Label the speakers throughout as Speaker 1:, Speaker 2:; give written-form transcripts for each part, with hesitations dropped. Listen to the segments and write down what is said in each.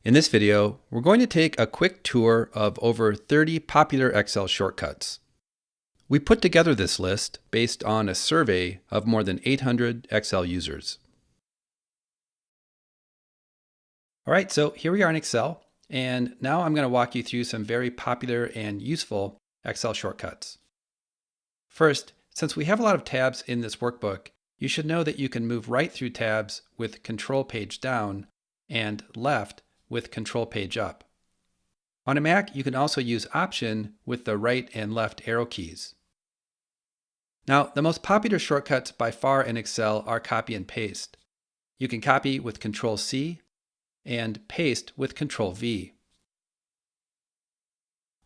Speaker 1: In this video, we're going to take a quick tour of over 30 popular Excel shortcuts. We put together this list based on a survey of more than 800 Excel users. All right, so here we are in Excel, and now I'm going to walk you through some very popular and useful Excel shortcuts. First, since we have a lot of tabs in this workbook, you should know that you can move right through tabs with Control Page Down and left with Control Page Up. On a Mac, you can also use Option with the right and left arrow keys. Now, the most popular shortcuts by far in Excel are copy and paste. You can copy with Control C and paste with Control V.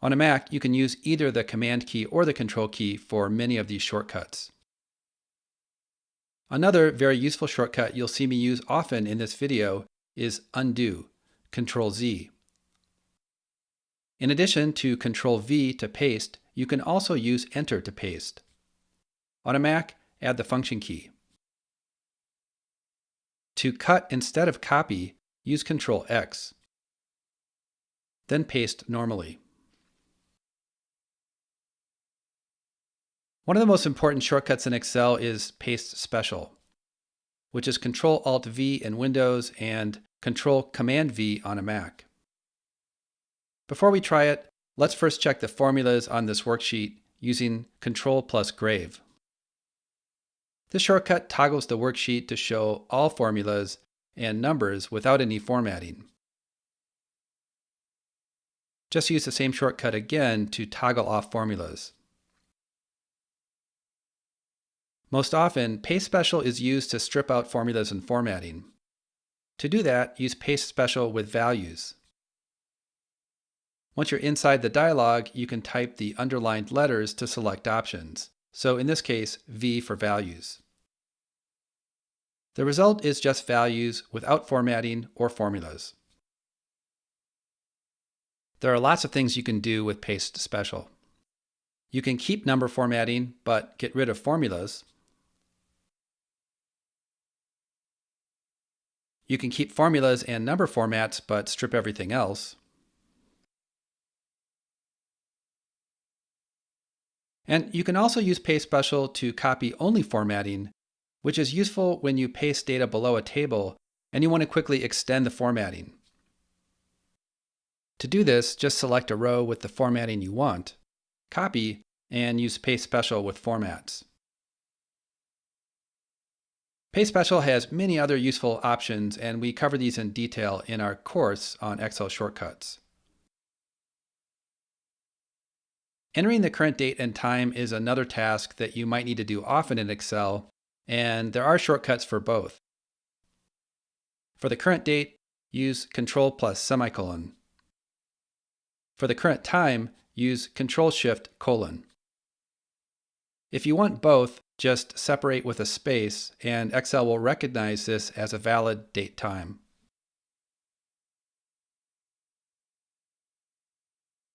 Speaker 1: On a Mac, you can use either the Command key or the Control key for many of these shortcuts. Another very useful shortcut you'll see me use often in this video is Undo, Control Z. In addition to Control V to paste, you can also use Enter to paste. On a Mac, add the Function key. To cut instead of copy, use Control X. Then paste normally. One of the most important shortcuts in Excel is Paste Special, which is Control-Alt-V in Windows and Control-Command-V on a Mac. Before we try it, let's first check the formulas on this worksheet using Control+Grave. This shortcut toggles the worksheet to show all formulas and numbers without any formatting. Just use the same shortcut again to toggle off formulas. Most often, Paste Special is used to strip out formulas and formatting. To do that, use Paste Special with values. Once you're inside the dialog, you can type the underlined letters to select options. So in this case, V for values. The result is just values without formatting or formulas. There are lots of things you can do with Paste Special. You can keep number formatting, but get rid of formulas. You can keep formulas and number formats, but strip everything else. And you can also use Paste Special to copy only formatting, which is useful when you paste data below a table and you want to quickly extend the formatting. To do this, just select a row with the formatting you want, copy, and use Paste Special with formats. Paste Special has many other useful options, and we cover these in detail in our course on Excel shortcuts. Entering the current date and time is another task that you might need to do often in Excel, and there are shortcuts for both. For the current date, use Control plus semicolon. For the current time, use Control-Shift:. If you want both, just separate with a space, and Excel will recognize this as a valid date time.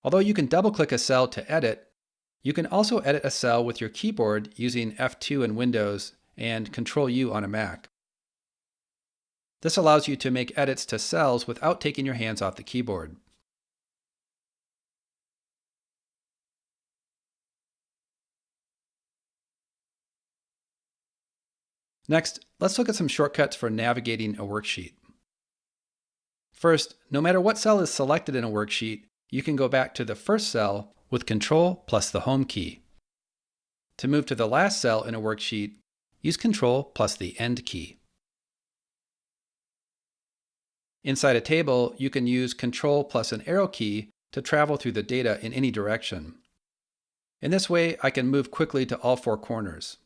Speaker 1: Although you can double-click a cell to edit, you can also edit a cell with your keyboard using F2 in Windows and Control-U on a Mac. This allows you to make edits to cells without taking your hands off the keyboard. Next, let's look at some shortcuts for navigating a worksheet. First, no matter what cell is selected in a worksheet, you can go back to the first cell with Control plus the Home key. To move to the last cell in a worksheet, use Control plus the End key. Inside a table, you can use Control plus an arrow key to travel through the data in any direction. In this way, I can move quickly to all four corners.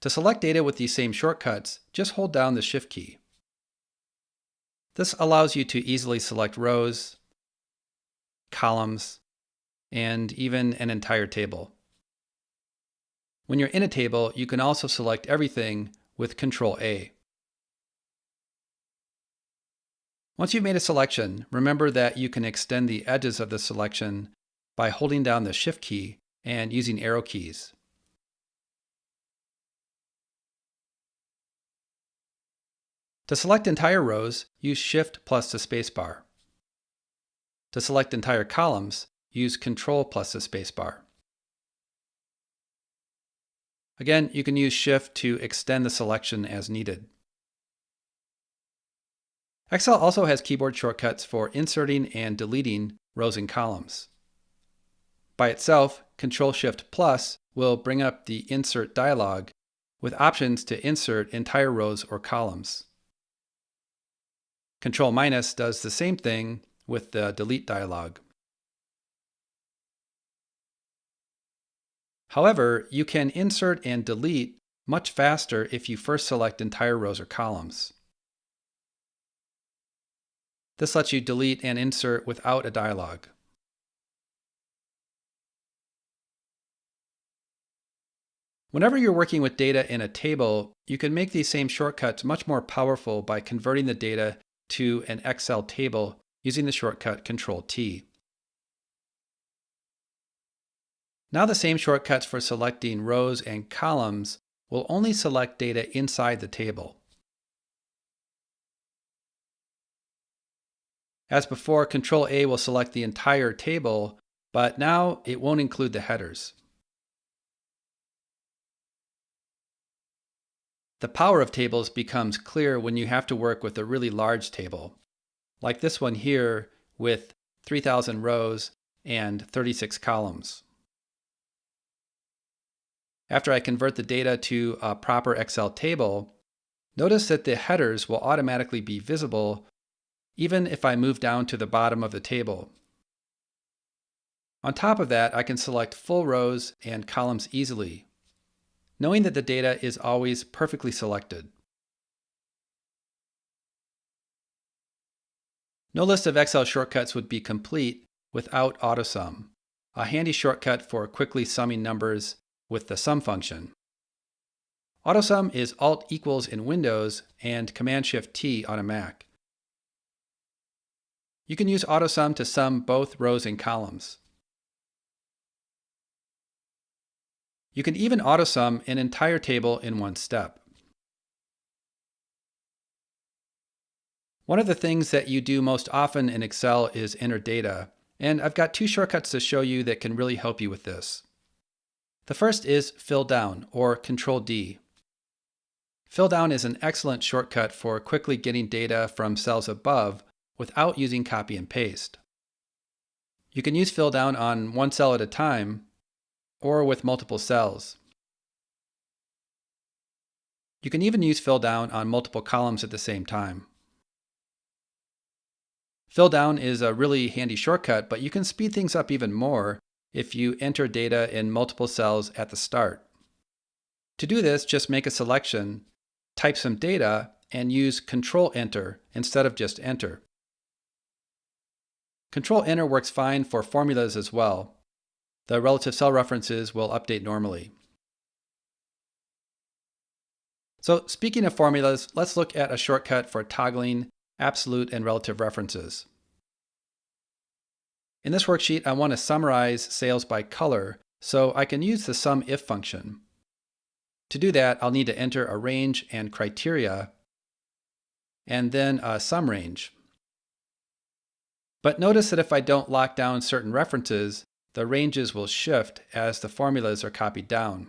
Speaker 1: To select data with these same shortcuts, just hold down the Shift key. This allows you to easily select rows, columns, and even an entire table. When you're in a table, you can also select everything with Control-A. Once you've made a selection, remember that you can extend the edges of the selection by holding down the Shift key and using arrow keys. To select entire rows, use Shift plus the spacebar. To select entire columns, use Control plus the spacebar. Again, you can use Shift to extend the selection as needed. Excel also has keyboard shortcuts for inserting and deleting rows and columns. By itself, Control-Shift+ will bring up the Insert dialog with options to insert entire rows or columns. Control- does the same thing with the Delete dialog. However, you can insert and delete much faster if you first select entire rows or columns. This lets you delete and insert without a dialog. Whenever you're working with data in a table, you can make these same shortcuts much more powerful by converting the data to an Excel table using the shortcut Control-T. Now the same shortcuts for selecting rows and columns will only select data inside the table. As before, Control-A will select the entire table, but now it won't include the headers. The power of tables becomes clear when you have to work with a really large table, like this one here with 3,000 rows and 36 columns. After I convert the data to a proper Excel table, notice that the headers will automatically be visible even if I move down to the bottom of the table. On top of that, I can select full rows and columns easily, knowing that the data is always perfectly selected. No list of Excel shortcuts would be complete without AutoSum, a handy shortcut for quickly summing numbers with the sum function. AutoSum is Alt equals in Windows and Command-Shift-T on a Mac. You can use AutoSum to sum both rows and columns. You can even AutoSum an entire table in one step. One of the things that you do most often in Excel is enter data, and I've got two shortcuts to show you that can really help you with this. The first is Fill Down, or Control-D. Fill Down is an excellent shortcut for quickly getting data from cells above without using copy and paste. You can use Fill Down on one cell at a time, or with multiple cells. You can even use Fill Down on multiple columns at the same time. Fill Down is a really handy shortcut, but you can speed things up even more if you enter data in multiple cells at the start. To do this, just make a selection, type some data, and use Control-Enter instead of just Enter. Control-Enter works fine for formulas as well. The relative cell references will update normally. So speaking of formulas, let's look at a shortcut for toggling absolute and relative references. In this worksheet, I want to summarize sales by color, so I can use the SUMIF function. To do that, I'll need to enter a range and criteria, and then a sum range. But notice that if I don't lock down certain references, the ranges will shift as the formulas are copied down.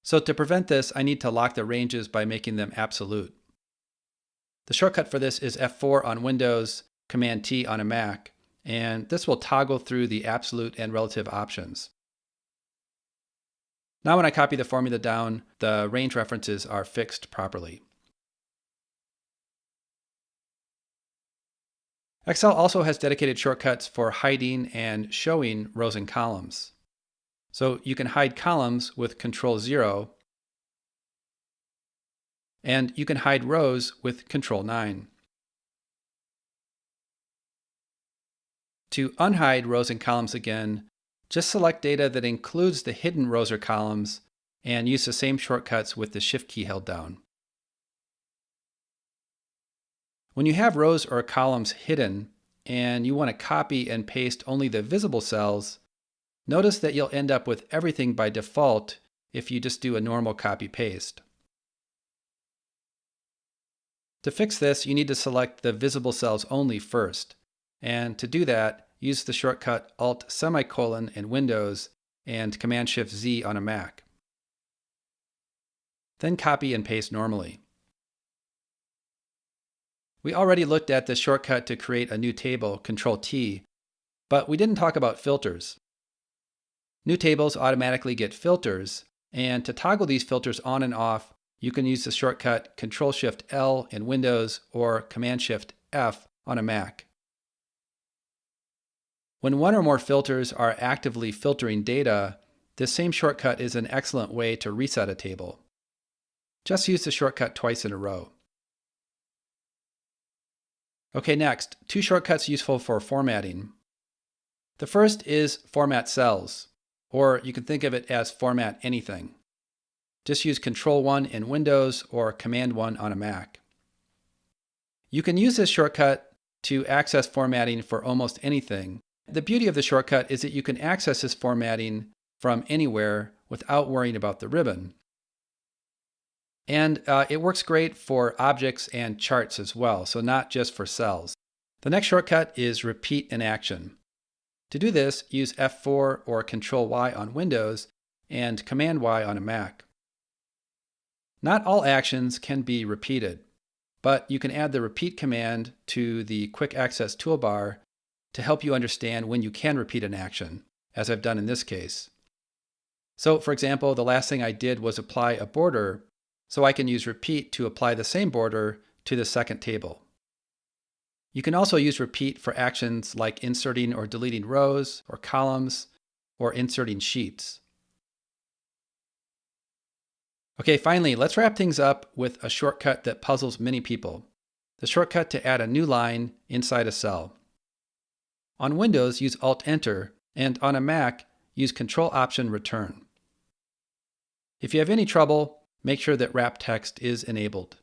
Speaker 1: So to prevent this, I need to lock the ranges by making them absolute. The shortcut for this is F4 on Windows, Command-T on a Mac, and this will toggle through the absolute and relative options. Now when I copy the formula down, the range references are fixed properly. Excel also has dedicated shortcuts for hiding and showing rows and columns. So you can hide columns with Control-0, and you can hide rows with Control-9. To unhide rows and columns again, just select data that includes the hidden rows or columns and use the same shortcuts with the Shift key held down. When you have rows or columns hidden and you want to copy and paste only the visible cells, notice that you'll end up with everything by default if you just do a normal copy-paste. To fix this, you need to select the visible cells only first. And to do that, use the shortcut Alt semicolon in Windows and Command-Shift-Z on a Mac. Then copy and paste normally. We already looked at the shortcut to create a new table, Control-T, but we didn't talk about filters. New tables automatically get filters, and to toggle these filters on and off, you can use the shortcut Control-Shift-L in Windows or Command-Shift-F on a Mac. When one or more filters are actively filtering data, this same shortcut is an excellent way to reset a table. Just use the shortcut twice in a row. Okay, next, two shortcuts useful for formatting. The first is Format Cells, or you can think of it as Format Anything. Just use Control-1 in Windows or Command-1 on a Mac. You can use this shortcut to access formatting for almost anything. The beauty of the shortcut is that you can access this formatting from anywhere without worrying about the ribbon. And it works great for objects and charts as well, so not just for cells. The next shortcut is Repeat in Action. To do this, use F4 or Control-Y on Windows and Command-Y on a Mac. Not all actions can be repeated, but you can add the repeat command to the Quick Access toolbar to help you understand when you can repeat an action, as I've done in this case. So, for example, the last thing I did was apply a border, so I can use repeat to apply the same border to the second table. You can also use repeat for actions like inserting or deleting rows or columns or inserting sheets. Okay, finally, let's wrap things up with a shortcut that puzzles many people. The shortcut to add a new line inside a cell. On Windows, use Alt-Enter, and on a Mac, use Control-Option-Return. If you have any trouble, make sure that wrap text is enabled.